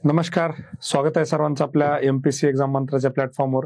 नमस्कार. स्वागत आहे सर्वांचं आपल्या एमपीसी एक्झाम मंत्राच्या प्लॅटफॉर्मवर.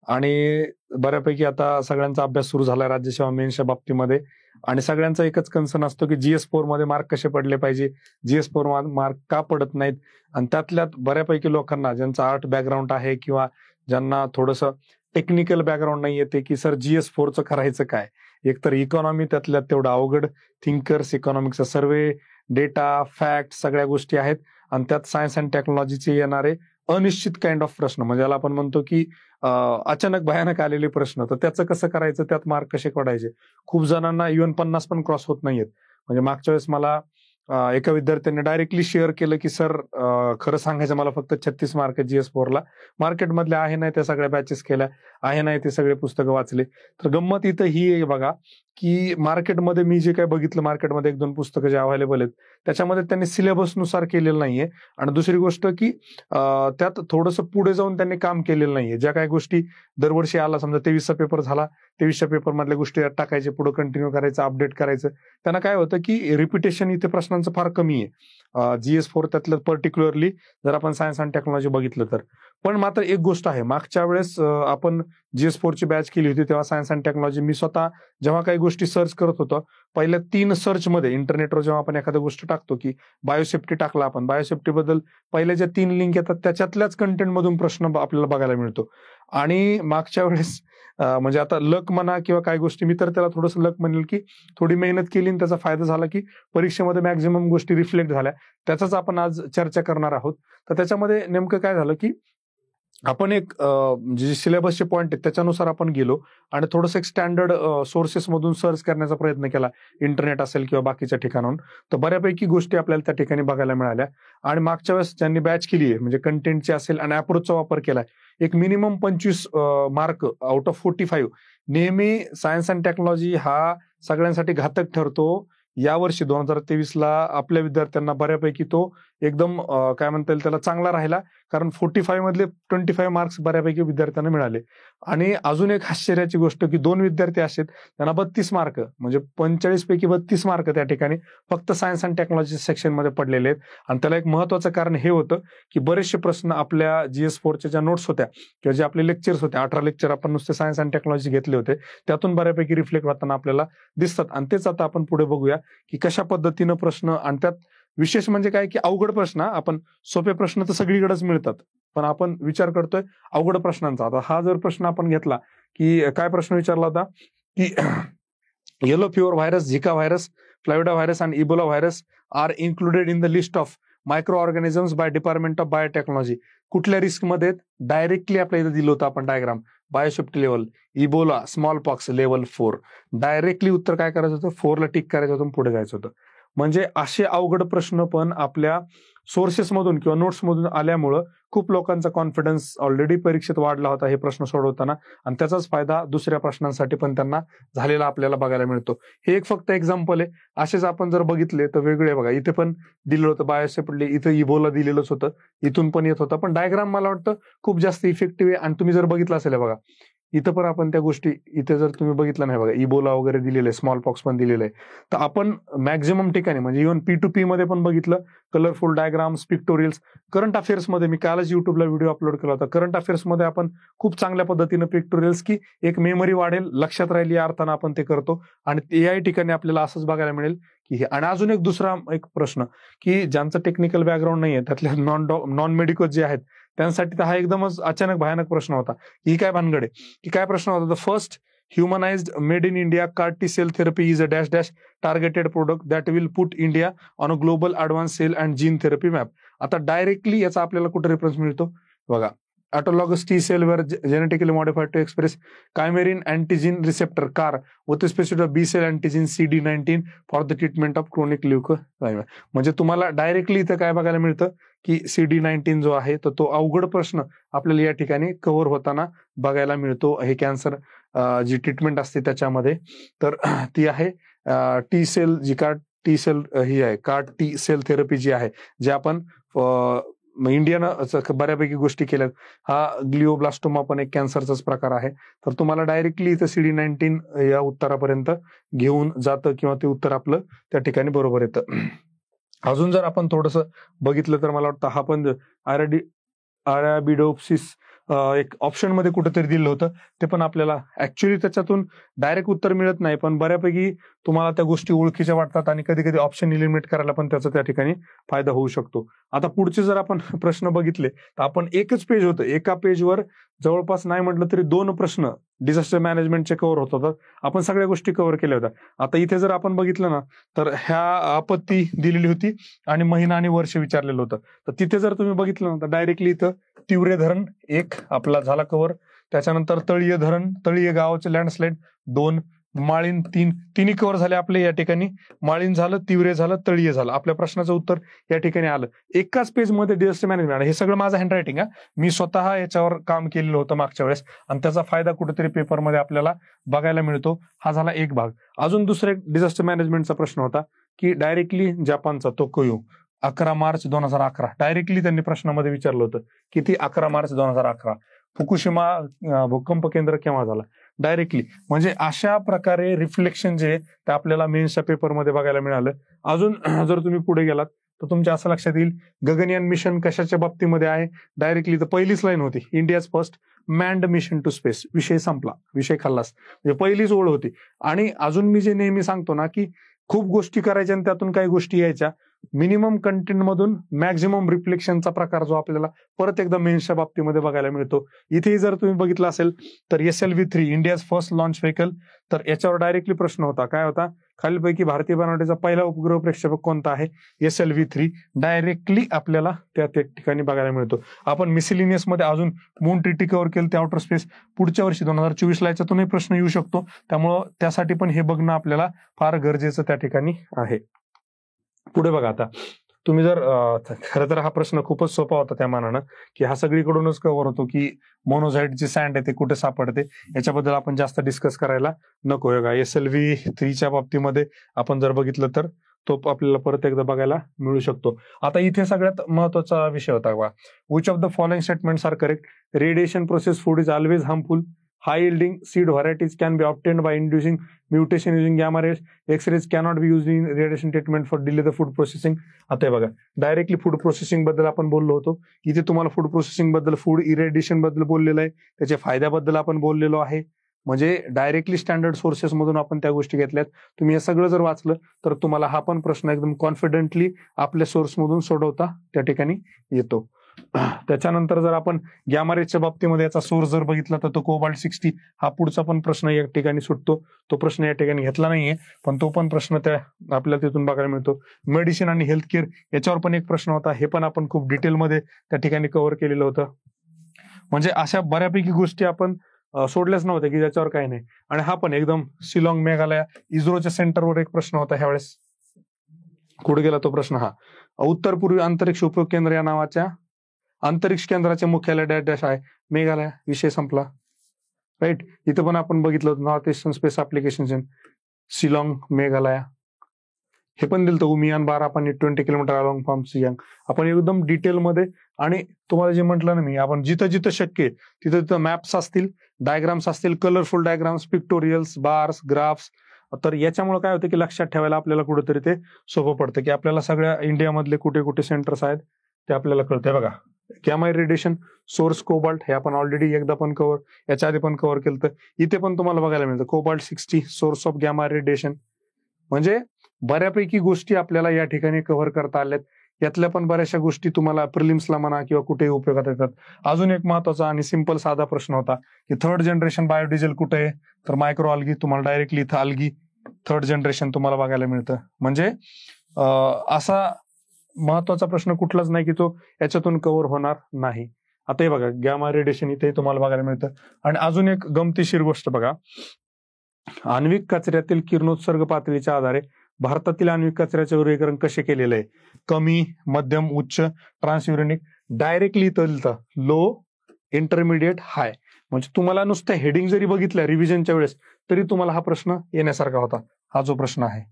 आणि बऱ्यापैकी आता सगळ्यांचा अभ्यास सुरू झालाय राज्यसेवा मेन्सच्या बाबतीमध्ये. आणि सगळ्यांचा एकच कन्सर्न असतो की GS4 मध्ये मार्क कसे पडले पाहिजे, GS4 मार्क का पडत नाहीत. आणि त्यातल्यात बऱ्यापैकी लोकांना ज्यांचा आर्ट बॅकग्राऊंड आहे किंवा ज्यांना थोडंसं टेक्निकल बॅकग्राऊंड नाही येते की सर GS4चं करायचं काय. एकतर इकॉनॉमी त्यातल्यात तेवढं अवघड, थिंकर्स, इकॉनॉमिक्सचा सर्वे, डेटा, फॅक्ट सगळ्या गोष्टी आहेत. आणि त्यात सायन्स अँड टेक्नॉलॉजीचे येणारे अनिश्चित काइंड ऑफ प्रश्न, म्हणजे याला आपण म्हणतो की अचानक भयानक आलेले प्रश्न. तर त्याचं कसं करायचं, त्यात मार्क कसे पडायचे. खूप जणांना इव्हन 50 पण क्रॉस होत नाहीयेत. म्हणजे मागच्या वेळेस मला एका विद्यार्थ्यांनी डायरेक्टली शेअर केलं की सर खरं सांगायचं मला फक्त 36 मार्क GS4ला. मार्केटमधले आहे नाही त्या सगळ्या बॅचेस केल्या, आहे नाही ते सगळे पुस्तकं वाचले. तर गंमत इथं ही आहे बघा की मार्केटमध्ये मी जे काही बघितलं, मार्केटमध्ये 1-2 पुस्तकं जे अवेलेबल आहेत त्याच्यामध्ये त्यांनी सिलेबसनुसार केलेलं नाहीये. आणि दुसरी गोष्ट की त्यात थोडंसं पुढे जाऊन त्यांनी काम केलेलं नाहीये. ज्या काही गोष्टी दरवर्षी आला, समजा 23चा पेपर झाला, 23च्या पेपर मधल्या गोष्टी यात टाकायचे, पुढे कंटिन्यू करायचं, अपडेट करायचं. त्यांना काय होतं की रिपिटेशन इथे प्रश्नांचं फार कमी आहे. GS4 त्यातलं पर्टिक्युलरली जर आपण सायन्स अँड टेक्नॉलॉजी बघितलं तर. पण मात्र एक गोष्ट आहे, मागच्या वेळेस आपण GS4 ची बॅच केली होती तेव्हा सायन्स अँड टेक्नॉलॉजी मी स्वतः जेव्हा काही गोष्टी सर्च करत होतो, पहिल्या 3 सर्चमध्ये इंटरनेटवर जेव्हा आपण एखादी गोष्ट टाकतो की बायोसेफ्टी टाकला, आपण बायोसेफ्टी बद्दल पहिल्या ज्या 3 लिंक येतात त्याच्यातल्याच कंटेंट मधून प्रश्न आपल्याला बघायला मिळतो. आणि मागच्या वेळेस म्हणजे आता लक म्हणा किंवा काही गोष्टी, मी तर त्याला थोडंसं लक म्हणेल की थोडी मेहनत केली आणि त्याचा फायदा झाला की परीक्षेमध्ये मॅक्झिमम गोष्टी रिफ्लेक्ट झाल्या. त्याचाच आपण आज चर्चा करणार आहोत. तर त्याच्यामध्ये नेमकं काय झालं की आपण एक जे सिलेबसचे पॉईंट आहेत त्याच्यानुसार आपण गेलो आणि थोडंसं एक स्टँडर्ड सोर्सेस मधून सर्च करण्याचा प्रयत्न केला, इंटरनेट असेल किंवा बाकीच्या ठिकाणाहून. तर बऱ्यापैकी गोष्टी आपल्याला त्या ठिकाणी बघायला मिळाल्या. आणि मागच्या वेळेस ज्यांनी बॅच केली आहे, म्हणजे कंटेंटची असेल आणि अप्रोचचा वापर केलाय, एक मिनिमम 25 मार्क आउट ऑफ 45. नेहमी सायन्स अँड टेक्नॉलॉजी हा सगळ्यांसाठी घातक ठरतो. यावर्षी 2023ला आपल्या विद्यार्थ्यांना बऱ्यापैकी तो एकदम काय म्हणता येईल त्याला चांगला राहिला. कारण 45 मधले 25 मार्क्स बऱ्यापैकी विद्यार्थ्यांना मिळाले. आणि अजून एक आश्चर्याची गोष्ट की 2 विद्यार्थी असे त्यांना 32 मार्क, म्हणजे 45 पैकी 32 मार्क त्या ठिकाणी फक्त सायन्स अँड टेक्नॉलॉजी सेक्शन मध्ये पडलेले आहेत. आणि त्याला एक महत्वाचं कारण हे होतं की बरेचसे प्रश्न आपल्या GS4च्या ज्या नोट्स होत्या किंवा जे आपले लेक्चर्स होते, 18 लेक्चर आपण नुसते सायन्स अँड टेक्नॉलॉजी घेतले होते, त्यातून बऱ्यापैकी रिफ्लेक्ट होताना आपल्याला दिसतात. आणि तेच आता आपण पुढे बघूया की कशा पद्धतीनं प्रश्न. आणि त्यात विशेष म्हणजे काय की अवघड प्रश्न, आपण सोपे प्रश्न तर सगळीकडेच मिळतात, पण आपण विचार करतोय अवघड प्रश्नांचा. आता हा जर प्रश्न आपण घेतला की काय प्रश्न विचारला होता की yellow fever virus, Zika virus, फ्लाविडा व्हायरस आणि Ebola virus are included in the list of micro organisms by department of biotechnology. कुठल्या रिस्क मध्ये डायरेक्टली आपल्या इथे दिलं होतं आपण diagram, biosafety level, Ebola, smallpox level 4. Directly उत्तर काय करायचं होतं, 4ला टिक करायचं होतं, पुढे जायचं होतं. म्हणजे असे अवघड प्रश्न पण आपल्या सोर्सेस मधून किंवा नोट्स मधून आल्यामुळं खूप लोकांचा कॉन्फिडन्स ऑलरेडी परीक्षेत वाढला होता हे प्रश्न सोडवताना. आणि त्याचाच फायदा दुसऱ्या प्रश्नांसाठी पण त्यांना झालेला आपल्याला बघायला मिळतो. हे एक फक्त एक्झाम्पल आहे. असेच आपण जर बघितले तर वेगळे बघा, इथे पण दिलेलं होतं बायोसेफ्टी, इथं इबोला दिलेलंच होतं, इथून पण येत होतं. पण डायग्राम मला वाटतं खूप जास्त इफेक्टिव्ह आहे. आणि तुम्ही जर बघितलं असेल बघा, इथं पण आपण त्या गोष्टी, इथे जर तुम्ही बघितलं नाही बघा, इबोला वगैरे दिलेलं आहे, स्मॉल पॉक्स पण दिलेलं आहे. तर आपण मॅक्झिमम ठिकाणी म्हणजे इव्हन P2P मध्ये पण बघितलं, कलरफुल डायग्राम्स, पिक्टोरियल्स. करंट अफेअर्स मध्ये मी कालच युट्यूबला व्हिडिओ अपलोड केला होता. करंट अफेअर्स मध्ये आपण खूप चांगल्या पद्धतीनं पिक्टोरियल्स की एक मेमरी वाढेल, लक्षात राहील या अर्थानं आपण ते करतो. आणि AI ठिकाणी आपल्याला असंच बघायला मिळेल की आणि अजून एक दुसरा एक प्रश्न की ज्यांचं टेक्निकल बॅकग्राऊंड नाहीये, त्यातल्या नॉन मेडिकल जे आहेत त्यांसाठी तर हा एकदमच अचानक भयानक प्रश्न होता. ही काय भानगड आहे की काय प्रश्न होता, the first humanized made in India CAR T cell therapy is a dash dash targeted product that will put India on a global advanced cell and gene therapy map. आता डायरेक्टली याचा आपल्याला कुठे रेफरन्स मिळतो बघा, autologous T cell वर genetically modified to express chimeric antigen receptor CAR with specific B cell antigen CD19 for the treatment of chronic leukaemia. म्हणजे तुम्हाला directly इथं काय बघायला मिळतं की CD19 जो आहे तर तो अवघड प्रश्न आपल्याला या ठिकाणी कव्हर होताना बघायला मिळतो. हे कॅन्सर जी ट्रीटमेंट असते त्याच्यामध्ये, तर ती आहे टी सेल, जी टी सेल ही आहे CAR T सेल थेरपी जी आहे, जे आपण इंडियानं बऱ्यापैकी गोष्टी केल्यात. हा ग्लिओब्लास्टोमा पण एक कॅन्सरचाच प्रकार आहे. तर तुम्हाला डायरेक्टली इथं CD19 या उत्तरापर्यंत घेऊन जातं किंवा ते उत्तर आपलं त्या ठिकाणी बरोबर येतं. अजून जर आपण थोडस बघितलं तर मला वाटतं हा पण अरॅबिडोप्सिस एक ऑप्शन मध्ये कुठेतरी दिलं होतं, ते पण आपल्याला ऍक्च्युली त्याच्यातून डायरेक्ट उत्तर मिळत नाही, पण बऱ्यापैकी तुम्हाला त्या गोष्टी ओळखीच्या वाटतात आणि कधी कधी ऑप्शन इलिमिनेट करायला पण त्याचा त्या ठिकाणी फायदा होऊ शकतो. आता पुढचे जर आपण प्रश्न बघितले तर आपण एकच पेज होतं, एका पेजवर जवळपास नाही म्हटलं तरी 2 प्रश्न डिझास्टर मॅनेजमेंटचे कव्हर होत होतात. आपण सगळ्या गोष्टी कव्हर केल्या होत्या. आता इथे जर आपण बघितलं ना तर ह्या आपत्ती दिलेली होती आणि महिना आणि वर्ष विचारलेलं होतं. तर तिथे जर तुम्ही बघितलं ना तर डायरेक्टली इथं तिवरे धरण एक आपला झाला कव्हर, त्याच्यानंतर तळीय धरण, तळीय गावाचे लँडस्लाइड 2, माळीन 3, तिन्ही कव्हर झाले आपले या ठिकाणी. माळीन झालं, तिवरे झालं, तळीय झालं. आपल्या प्रश्नाचं उत्तर या ठिकाणी आलं. एकाच पेजमध्ये डिझास्टर मॅनेजमेंट. हे सगळं माझं हँडरायटिंग आहे, मी स्वतः याच्यावर काम केलेलं होतं मागच्या वेळेस आणि त्याचा फायदा कुठेतरी पेपरमध्ये आपल्याला बघायला मिळतो. हा झाला एक भाग. अजून दुसरा एक डिझास्टर मॅनेजमेंटचा प्रश्न होता की डायरेक्टली जपानचा तोक्यो 11 मार्च 2011 डायरेक्टली त्यांनी प्रश्नामध्ये विचारलं होतं. किती? 11 मार्च 2011. फुकुशिमा भूकंप केंद्र केव्हा झाला? डायरेक्टली. म्हणजे अशा प्रकारे रिफ्लेक्शन जे ते आपल्याला मेन्सच्या पेपरमध्ये बघायला मिळालं. अजून जर तुम्ही पुढे गेलात तर तुमच्या असं लक्षात येईल गगनयान मिशन कशाच्या बाबतीमध्ये आहे. डायरेक्टली तर पहिलीच लाईन होती, India's first manned mission to space. विषय संपला, विषय खाल्लास. म्हणजे पहिलीच ओळ होती. आणि अजून मी जे नेहमी सांगतो ना की खूप गोष्टी करायच्या आणि त्यातून काही गोष्टी यायच्या, मिनिमम कंटेंट मधून मॅक्झिमम रिफ्लेक्शनचा प्रकार जो आपल्याला परत एकदा मेन्सच्या बाबतीमध्ये बघायला मिळतो. इथेही जर तुम्ही बघितलं असेल तर SLV-3 India's first launch vehicle, तर याच्यावर डायरेक्टली प्रश्न होता. काय होता? खालीलपैकी भारतीय बनावटीचा पहिला उपग्रह प्रक्षेपक कोणता आहे? SLV-3. डायरेक्टली आपल्याला त्या ठिकाणी बघायला मिळतो. आपण मिसिलिनियस मध्ये अजून मून टीटी कव्हर केलं, ते आउटर स्पेस पुढच्या वर्षी 2024 याच्यातूनही प्रश्न येऊ शकतो. त्यामुळं त्यासाठी पण हे बघणं आपल्याला फार गरजेचं त्या ठिकाणी आहे. पुढे बघा, आता तुम्ही जर खरं तर हा प्रश्न खूपच सोपा होता त्या मानानं की हा सगळीकडूनच कव्हर होतो की मोनोझाईटची सँड आहे ते कुठे सापडते, याच्याबद्दल आपण जास्त डिस्कस करायला नको. का SLV-3च्या बाबतीमध्ये आपण जर बघितलं तर तो आपल्याला परत एकदा बघायला मिळू शकतो. आता इथे सगळ्यात महत्वाचा विषय होता बघा, which of the following statements are correct? Radiation process food is always harmful. High yielding seed varieties can be obtained by inducing mutation using gamma rays. X-rays cannot be used in radiation treatment for delay the food processing. आता हे बघा, directly food processing बद्दल आपण बोललो होतो. इथे तुम्हाला food processing बद्दल, फूड इरेडिएशन बद्दल बोललेलं आहे, त्याच्या फायद्याबद्दल आपण बोललेलो आहे. म्हणजे डायरेक्टली स्टँडर्ड सोर्सेस मधून आपण त्या गोष्टी घेतल्यात. तुम्ही हे सगळं जर वाचलं तर तुम्हाला हा पण प्रश्न एकदम कॉन्फिडेंटली आपल्या सोर्स मधून सोडवता त्या ठिकाणी येतो. त्याच्यानंतर जर आपण गॅमा रेजच्या बाबतीमध्ये याचा सोर्स जर बघितला तर तो कोबाल्ट-60, हा पुढचा पण प्रश्न या ठिकाणी सुटतो. तो प्रश्न या ठिकाणी घेतला नाहीये, पण तो पण प्रश्न त्या आपल्याला तिथून बघायला मिळतो. मेडिसिन आणि हेल्थ केअर याच्यावर पण एक प्रश्न होता, हे पण आपण खूप डिटेलमध्ये त्या ठिकाणी कव्हर केलेलं होतं. म्हणजे अशा बऱ्यापैकी गोष्टी आपण सोडल्याच नव्हत्या की ज्याच्यावर काही नाही. आणि हा पण एकदम शिलाँग मेघालय इस्रोच्या सेंटरवर एक प्रश्न होता ह्यावेळेस. कुठे गेला तो प्रश्न? हा, उत्तर पूर्वी अंतरिक्ष उपयोग केंद्र या नावाच्या अंतरिक्ष केंद्राचे मुख्यालय डॅश डॅश आहे? मेघालय. विषय संपला. राईट. इथं पण आपण बघितलं होतं north eastern space application Shillong Meghalaya. हे पण दिलं होतं उमियान 12 20 किलोमीटर अलॉंग फ्रॉम सियांग. आपण एकदम डिटेलमध्ये, आणि तुम्हाला जे म्हटलं ना मी, आपण जिथं जिथं शक्य आहे तिथं तिथं मॅप्स असतील, डायग्राम्स असतील, कलरफुल डायग्राम्स, पिक्टोरियल्स, बार्स, ग्राफ्स. तर याच्यामुळे काय होतं की लक्षात ठेवायला आपल्याला कुठेतरी ते सोपं पडतं की आपल्याला सगळ्या इंडियामधले कुठे कुठे सेंटर्स आहेत ते आपल्याला कळतंय. बघा, गॅमा रेडिएशन सोर्स कोबाल्ट, हे आपण ऑलरेडी एकदा पण याच्या आधी पण कव्हर केलं. इथे पण तुम्हाला बघायला मिळतं कोबाल्ट-60 सोर्स ऑफ गॅमा रेडिएशन. म्हणजे बऱ्यापैकी गोष्टी आपल्याला या ठिकाणी कव्हर करता आल्यात. यातल्या पण बऱ्याचशा गोष्टी तुम्हाला प्रिलिम्सला म्हणा किंवा कुठेही उपयोगात येतात. अजून एक महत्वाचा आणि सिंपल साधा प्रश्न होता की थर्ड जनरेशन बायोडिझेल कुठे आहे? तर मायक्रो अल्गी. तुम्हाला डायरेक्टली इथं अल्गी थर्ड जनरेशन तुम्हाला बघायला मिळतं. म्हणजे असा महत्वाचा प्रश्न कुठलाच नाही की तो याच्यातून कव्हर होणार नाही. आता हे बघा, गॅमा रेडिएशन इथे तुम्हाला बघायला मिळतं. आणि अजून एक गमतीशीर गोष्ट बघा, आण्विक कचऱ्यातील किरणोत्सर्ग पातळीच्या आधारे भारतातील आण्विक कचऱ्याचे वर्गीकरण कसे केलेलं आहे? कमी, मध्यम, उच्च, ट्रान्सयुरेनिक. डायरेक्टली इथं लो, इंटरमिडिएट, हाय. म्हणजे तुम्हाला नुसतं हेडिंग जरी बघितलं रिव्हिजनच्या वेळेस तरी तुम्हाला हा प्रश्न येण्यासारखा होता. हा जो प्रश्न आहे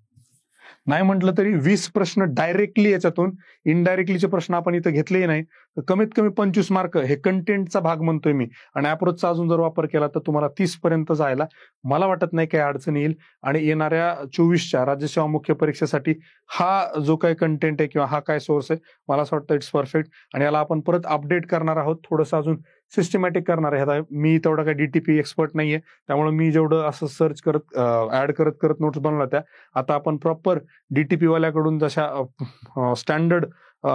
नाही म्हटलं तरी 20 प्रश्न डायरेक्टली याच्यातून, इनडायरेक्टलीचे प्रश्न आपण इथं घेतलेही नाही. तर कमीत कमी 25 मार्क हे कंटेंटचा भाग म्हणतोय मी, आणि अप्रोचचा अजून जर वापर केला तर तुम्हाला 30 पर्यंत जायला मला वाटत नाही काही अडचण येईल. आणि येणाऱ्या 24च्या राज्यसेवा मुख्य परीक्षेसाठी हा जो काही कंटेंट आहे किंवा हा काय सोर्स आहे, मला असं वाटतं इट्स परफेक्ट. आणि याला आपण परत अपडेट करणार आहोत, थोडंसं अजून सिस्टमॅटिक करणार आहे. आता मी तेवढा काही DTP एक्सपर्ट नाहीये, त्यामुळे मी जेवढं असं सर्च करत ऍड करत नोट्स बनवल्या त्या, आता आपण प्रॉपर DTP वाल्याकडून जशा स्टँडर्ड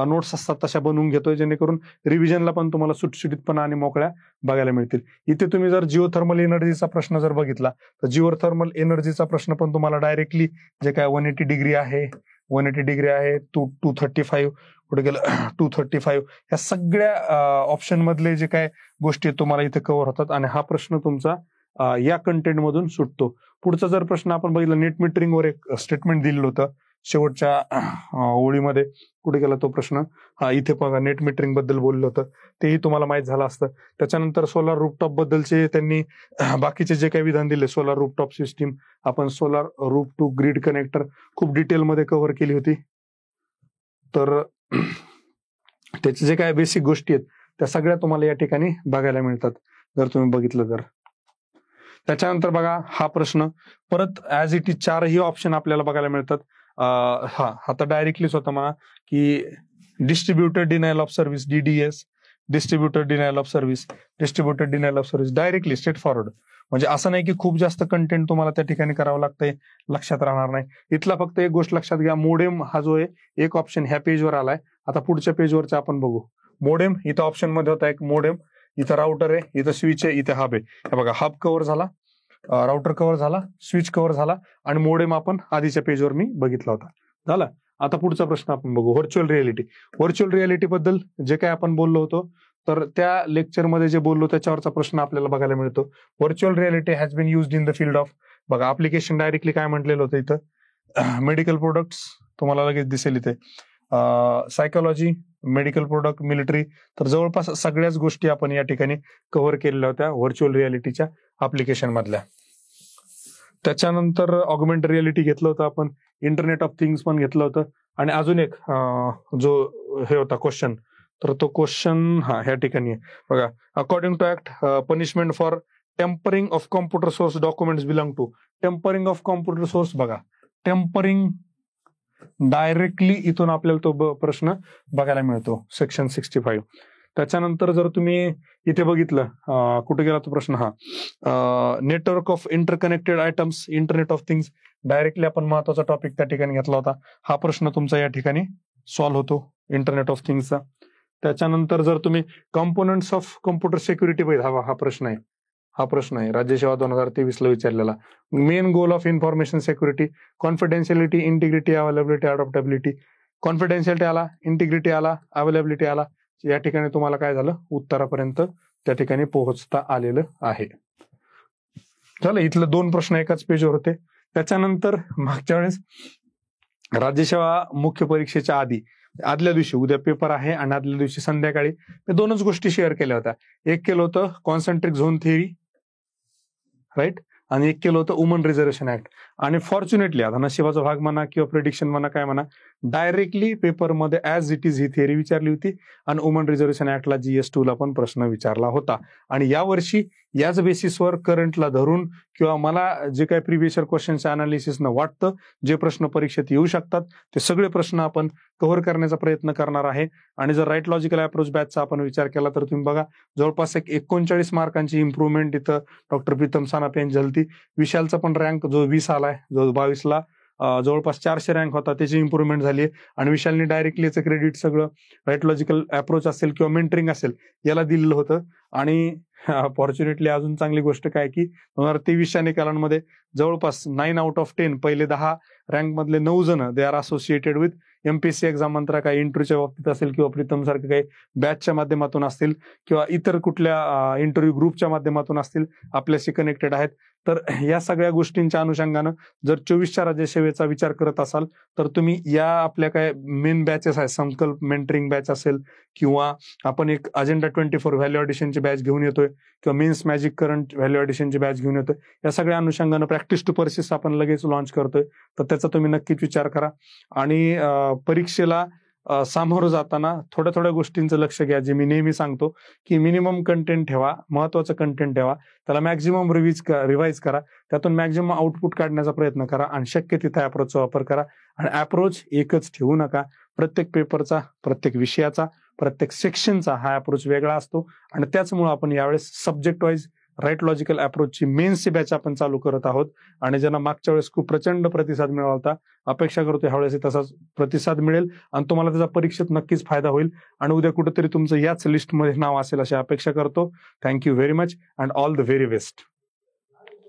नोट्स असतात तशा बनवून घेतोय, जेणेकरून रिव्हिजनला पण तुम्हाला सुटसुटीतपणा आणि मोकळ्या बघायला मिळतील. इथे तुम्ही जर जिओथर्मल एनर्जीचा प्रश्न जर बघितला तर जिओथर्मल एनर्जीचा प्रश्न पण तुम्हाला डायरेक्टली जे काय 180 डिग्री आहे, 235 कुठे गेलं 235, या सगळ्या ऑप्शन मधले जे काय गोष्टी तुम्हाला इथे कव्हर होतात, आणि हा प्रश्न तुमचा या कंटेंट मधून सुटतो. पुढचा जर प्रश्न आपण बघितला, नेट मीटरिंगवर एक स्टेटमेंट दिलेलं होतं शेवटच्या ओळीमध्ये, कुठे गेला तो प्रश्न, हा इथे बघा नेट मीटरिंग बद्दल बोललं होतं, तेही तुम्हाला माहित झालं असतं. त्याच्यानंतर सोलार रूफटॉप बद्दलचे त्यांनी बाकीचे जे काही विधान दिले, सोलार रूफटॉप सिस्टीम, आपण solar roof to grid connector खूप डिटेलमध्ये कव्हर केली होती. तर त्याचे जे काय बेसिक गोष्टी आहेत त्या सगळ्या तुम्हाला या ठिकाणी बघायला मिळतात जर तुम्ही बघितलं तर. त्याच्यानंतर बघा हा प्रश्न परत ऍज इट इज 4ही ऑप्शन आपल्याला बघायला मिळतात. हा आता डायरेक्टलीच होता म्हणा की distributed denial of service, DDS, distributed denial of service, distributed denial of service, directly straight forward. म्हणजे असं नाही की खूप जास्त कंटेंट तुम्हाला त्या ठिकाणी करावं लागतंय, लक्षात राहणार नाही. इथला फक्त एक गोष्ट लक्षात घ्या, मोडेम हा जो आहे एक ऑप्शन ह्या पेजवर आलाय. आता पुढच्या पेजवरचा आपण बघू. मोडेम इथं ऑप्शन मध्ये होता एक मोडेम, इथं राउटर आहे, इथं स्विच आहे, इथे हब आहे. हे बघा, हब कव्हर झाला, राउटर कव्हर झाला, स्विच कव्हर झाला, आणि मोडेम आपण आधीच्या पेजवर मी बघितला होता. झाला. आता पुढचा प्रश्न आपण बघू, व्हर्च्युअल रियालिटी. व्हर्च्युअल रियालिटी बद्दल जे काय आपण बोललो होतो, तर त्या लेक्चरमध्ये जे बोललो त्याच्यावरचा प्रश्न आपल्याला बघायला मिळतो. Virtual reality has been used in the field of, बघा ऍप्लिकेशन डायरेक्टली काय म्हटलेलं होतं इथं, मेडिकल प्रोडक्ट्स तुम्हाला लगेच दिसेल इथे, सायकोलॉजी, मेडिकल प्रोडक्ट, मिलिटरी. तर जवळपास सगळ्याच गोष्टी आपण या ठिकाणी कव्हर केलेल्या होत्या व्हर्च्युअल रियालिटीच्या ऍप्लिकेशन मधल्या. त्याच्यानंतर ऑगमेंटेड रियालिटी घेतलं होतं आपण, इंटरनेट ऑफ थिंग्स पण घेतलं होतं, आणि अजून एक जो हे होता क्वेश्चन, तर तो क्वेश्चन ह्या ठिकाणी आहे बघा. According to act punishment for tampering of computer source documents belong to. Tampering of computer source बघा, टेम्परिंग डायरेक्टली इथून आपल्याला तो प्रश्न बघायला मिळतो, सेक्शन 65. त्याच्यानंतर जर तुम्ही इथे बघितलं, कुठे गेला तो प्रश्न, network of interconnected items, internet of things, directly आपण महत्वाचा टॉपिक त्या ठिकाणी घेतला होता. हा प्रश्न तुमचा या ठिकाणी सॉल्व्ह होतो इंटरनेट ऑफ थिंग्सचा. त्याच्यानंतर जर तुम्ही कॉम्पोनंट्स ऑफ कॉम्प्युटर सिक्युरिटी बघितला, हा प्रश्न आहे राज्यसेवा 2023 ला विचारलेला. Main goal of information security, confidentiality, integrity, availability, adoptability. Confidentiality आला, इंटिग्रिटी आला, अवेलेबिलिटी आला, या ठिकाणी तुम्हाला काय झालं, उत्तरापर्यंत त्या ठिकाणी पोहोचता आलेलं आहे. झालं, इथलं 2 प्रश्न एकाच पेजवर होते. त्याच्यानंतर मागच्या वेळेस राज्यसेवा मुख्य परीक्षेच्या आदल्या दिवशी, उद्या पेपर आहे आणि आदल्या दिवशी संध्याकाळी मी 2च गोष्टी शेअर केल्या होत्या. एक केलं होतं कॉन्सेंट्रिक झोन थिअरी, राईट, आणि एक केलं होतं वुमन रिझर्वेशन ऍक्ट. आणि फॉर्च्युनेटली आता नशिबाचा भाग म्हणा किंवा प्रेडिक्शन म्हणा काय म्हणा, डायरेक्टली पेपरमध्ये as it is he theory विचारली होती, आणि वुमन रिझर्वेशन ऍक्टला GS2 ला पण प्रश्न विचारला होता. आणि यावर्षी याच बेसिसवर करंटला धरून किंवा मला जे काही प्रिव्हियस इयर क्वेश्चनच्या अनालिसिसनं वाटतं जे प्रश्न परीक्षेत येऊ शकतात ते सगळे प्रश्न आपण कव्हर करण्याचा प्रयत्न करणार आहे. आणि जर राईट लॉजिकल अप्रोच बॅचचा आपण विचार केला तर तुम्ही बघा, जवळपास 39 मार्कांची इम्प्रुव्हमेंट इथं डॉक्टर प्रीतम सानाप यांची झाली. विशालचा पण रँक जो 20 आलाय, जो 22 ला जवळपास 400 रँक होता, त्याची इम्प्रुव्हमेंट झाली. आणि विशालने डायरेक्टली याचं क्रेडिट सगळं राईट लॉजिकल अप्रोच असेल किंवा मेंटरिंग असेल याला दिलेलं होतं. आणि फॉर्च्युनेटली अजून चांगली गोष्ट काय की 2023च्या निकालांमध्ये जवळपास 9 आउट ऑफ 10 पहिले 10 रँक मधले 9 जण they are associated with MPSC exam मंत्र, काही इंटरव्ह्यूच्या बाबतीत असेल किंवा प्रीतम सारखं काही बॅचच्या माध्यमातून असतील किंवा इतर कुठल्या इंटरव्ह्यू ग्रुपच्या माध्यमातून असतील, आपल्याशी कनेक्टेड आहेत. तर या सगळ्या गोष्टींच्या अनुषंगानं जर 24च्या राज्यसेवेचा विचार करत असाल तर तुम्ही या आपल्या काय मेन बॅचेस आहेत, संकल्प मेंटरिंग बॅच असेल किंवा आपण एक अजेंडा 24 व्हॅल्यू ॲडिशनची बॅच घेऊन येतोय किंवा मेन्स मॅजिक करंट व्हॅल्यू ॲडिशनची बॅच घेऊन येतोय, या सगळ्या अनुषंगानं प्रॅक्टिस टू पर्सिस्ट आपण लगेच लॉन्च करतोय. तर त्याचा तुम्ही नक्कीच विचार करा. आणि परीक्षेला सामोरं जाताना थोड्या थोड्या गोष्टींचं लक्ष घ्या, जे मी नेहमी सांगतो की मिनिमम कंटेंट ठेवा, महत्वाचं कंटेंट ठेवा, त्याला मॅक्झिमम रिवाइज करा, त्यातून मॅक्झिमम आउटपुट काढण्याचा प्रयत्न करा आणि शक्य तिथे अप्रोचचा वापर करा. आणि अप्रोच एकच ठेवू नका. प्रत्येक पेपरचा, प्रत्येक विषयाचा, प्रत्येक सेक्शनचा हा अप्रोच वेगळा असतो आणि त्याचमुळे आपण यावेळेस सब्जेक्ट वाईज राईट लॉजिकल अप्रोचची मेन्सची बॅच आपण चालू करत आहोत आणि ज्यांना मागच्या वेळेस खूप प्रचंड प्रतिसाद मिळाला होता, अपेक्षा करतो ह्यावेळेस तसाच प्रतिसाद मिळेल आणि तुम्हाला त्याचा परीक्षेत नक्कीच फायदा होईल आणि उद्या कुठेतरी तुमचं याच लिस्टमध्ये नाव असेल अशी अपेक्षा करतो. Thank you very much and all the very best.